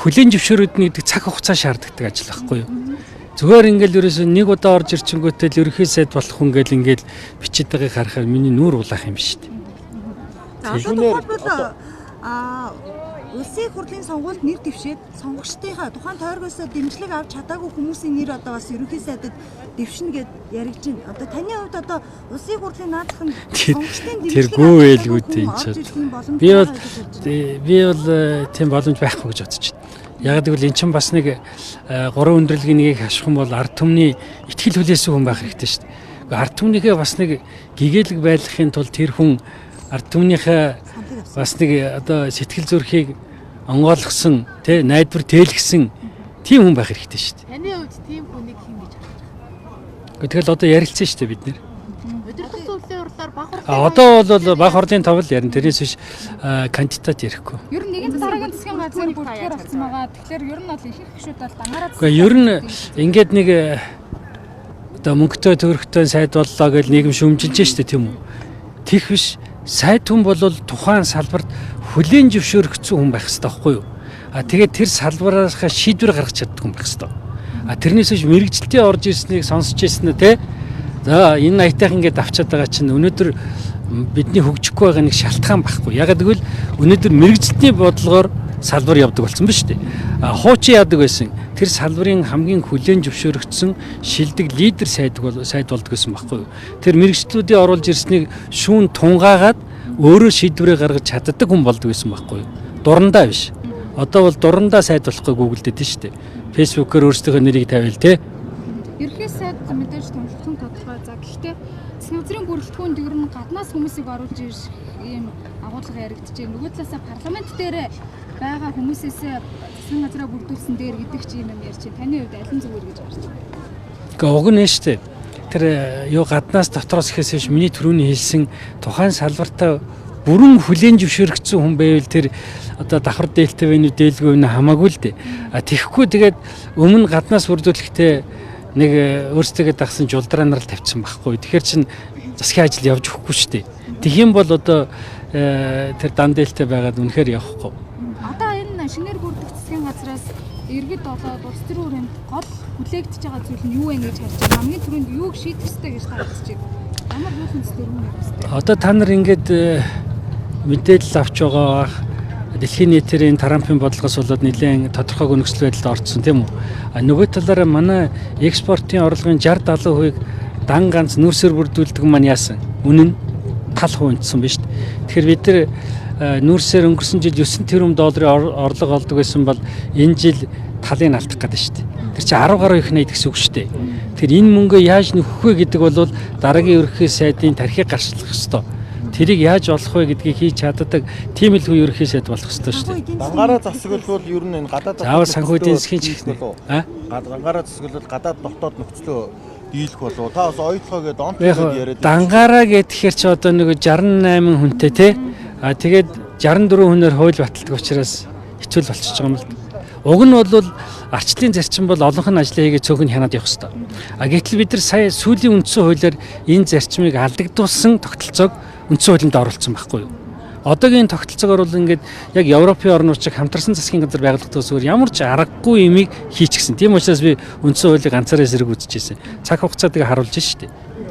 хүлээн зөвшөөрөгднө гэдэг цаг хугацаа шаарддаг ажил байхгүй юу? Зүгээр ингээл ерөөсөө нэг удаа орж ирчингүүтэл ерөнхий сайд болох хүн гэл ингээл бичиж байгааг харахаар миний нүур улаах юм биш үү? Улсын хурлын сонгуульд нэр дэвшээд сонгогчдынхаа тухайн тойргоос дэмжлэг авч чадаагүй хүмүүсийн нэр одоо бас ерөнхий сайдад дэвшнэ гэд яригдж байна. Одоо таны хувьд одоо улсын хурлын наадах нь сонгогчдын тэргүй байлгүй тийм ч. Би бол тийм боломж байхгүй гэж бодож байна. Яг гэвэл эн чинь бас нэг 3 өндөрлөгийн нэгийг хаших юм бол ард түмний ихтгэл хүлээсэн хүн байх хэрэгтэй шүү дээ. Ард түмнийхээ бас нэг гэгээлэг байлгахын тулд тэр хүн ард түмнийхээ бас нэг одоо сэтгэл зүрхийг онгойлгосон тий найдвар тээлгсэн тийм хүн байх хэрэгтэй шүү дээ. Таны хувьд тийм хүнийг хэн гэж харж байна? Тэгэл одоо ярилцсан шүү дээ бид нэр. Өдөртөг зөвлөлийн хурлаар баг хурлын одоо бол баг хурлын тавл ярина. Тэрнээс биш кандидат ярихгүй. Ер нь нэгэн дараагийн засгийн газрын бүртгэр болсон байгаа. Тэгэхээр ер нь бол ихэнх гишүүд бол дангаараа Гэхдээ ер нь ингээд нэг одоо мөнгөтэй төгрөгтэй сайд боллоо гэж нийгэм шүмжилж штэ тийм үү. Тих биш сайд хүн бол тухайн салбарт хүлээн зөвшөөрөгдсөн хүн байх хэрэгтэй байхгүй юу? Тэгээд тэр салбараас шийдвэр гаргаж чаддаг хүн байх хэрэгтэй. Тэрнээс биш мэрэгжилтийн орж ирснийг сонсч ирсэн үү те? За энэ аятайхан ингээд авчаад байгаа чинь өнөөдөр бидний хөгжихгүй байгаа нэг шалтгаан байхгүй. Яг гэвэл өнөөдөр мэрэгжилтийн бодлогоор салбар явдаг болсон ба шүү дээ. Хуучин яадаг байсан. Тэр салбарын хамгийн хүлээн зөвшөөрөгдсөн шилдэг лидер сайд болдог гэсэн байхгүй юу? Тэр мэрэгчлүүдийн оруулж ирснийг шүүн тунгаагаад өөрөө шийдвэрээ гаргаж чаддаг хүн болдог гэсэн байхгүй юу? Дурандаа биш. Одоо бол дурандаа сайд болохгүй гуглдээд шүү дээ. Фэйсбүүкээр өөрсдийнхөө нэрийг тавиал те. ерхий сайд мэдээж томчлон тодорхой. За гэхдээ засгийн газрын бүрэлдэхүүн ер нь гаднаас хүмүүсийг оруулж ирэх ийм агуулга яригдчихэв. Нөгөө талаасаа парламент дээр байгаа хүмүүсээсээ засгийн газраа бүрдүүлсэн дээр гэдэг ч юм ярьж байна. Таны хувьд аль нь зүгээр гэж харж байна? Гэхдээ уг нь шүү дээ. Тэр юу гаднаас дотроос ихээс биш миний түрүүний хэлсэн тухайн салбартаа бүрэн хүлээн зөвшөөрөгдсөн хүн байвал тэр одоо давхар дээлтэй вэ дээлгүй вэ хамаагүй л дээ. Тэгэхгүй тэгээд өмнө гаднаас бүрдүүлэхдээ нэг өөрсдөө дагсан жулдраанаар л тавьсан байхгүй. Тэгэхээр чин засгийн ажил явж өгөхгүй шүү дээ. Тэгэх юм бол одоо тэр дан дээлтэй байгаад үнэхээр явахгүй. Одоо энэ шинээр бүрдэх засгийн газраас иргэд болоод улс төрийн хүрээнд гол хүлээгдэж байгаа зүйл нь юу вэ гэж харж байна. Хамгийн түрүүнд юуг шийдэх ёстой гэж таалагдаж байна. Ямар нөхөн зөвлөмж өгөх. Одоо та нар ингээд мэдээлэл авч байгаа дэлхийн нийтийн Трампын бодлогоос болоод нэлээд тодорхой гөнөксөл байдалд орсон тийм үү. Нөгөө талаараа манай экспортын орлогын 60-70%-ийг дан ганц нүүрсээр бүрдүүлдэг маань яасан? Үнэн нь тал хувьцсан биз дээ. Тэгэхээр бид нар нүүрсээр өнгөрсөн жил 9 тэрбум долларын орлого олдог байсан бол энэ жил талыг алдах гэдэг шүү дээ. Тэр чинь 10 гаруй их найд гэсэн үг шүү дээ. Тэгэхээр энэ мөнгөө яаж нөхөх вэ гэдэг бол дараагийн ерөнхий сайдын тархийг гарчлах ёстой. Тэрийг яаж олох вэ гэдгийг хийж чаддаг тийм л хүү ерөнхий сайд болох ёстой шүү дээ. Дангаараа засаглал бол ер нь энэ гадаад заавал санхүүгийн засгийн чихнэ. Дангаараа засаглал гадаад дотоод нөхцлөө дийлэх болов. Та бас ойлгохоо гэдэг онц яриад. Дангаараа гэхээр чи одоо нэг 68 хүнтэй те. Тэгээд 64 хүнээр хууль баталдаг учраас хэцүү л болчихж байгаа юм л. Уг нь бол арчлалын зарчим бол олонх нь ажлаа хийгээд цөөхөн хянаад явах хэрэгтэй. Гэтэл бид нар сая сүүлийн үндсэн хуулиар энэ зарчмыг алдагдуулсан тогтолцоог үндсэн хуулинд оруулсан байхгүй юу? Одоогийн тогтолцоогоор бол ингээд яг Европын орнууд чиг хамтарсан засгийн газар байгуулагдсан зүгээр ямар ч аргагүй юмыг хийчихсэн. Тийм учраас би үндсэн хуулийг ганцаараа зэрэг үзчихсэн. Цаг хугацааг харуулж шүү дээ.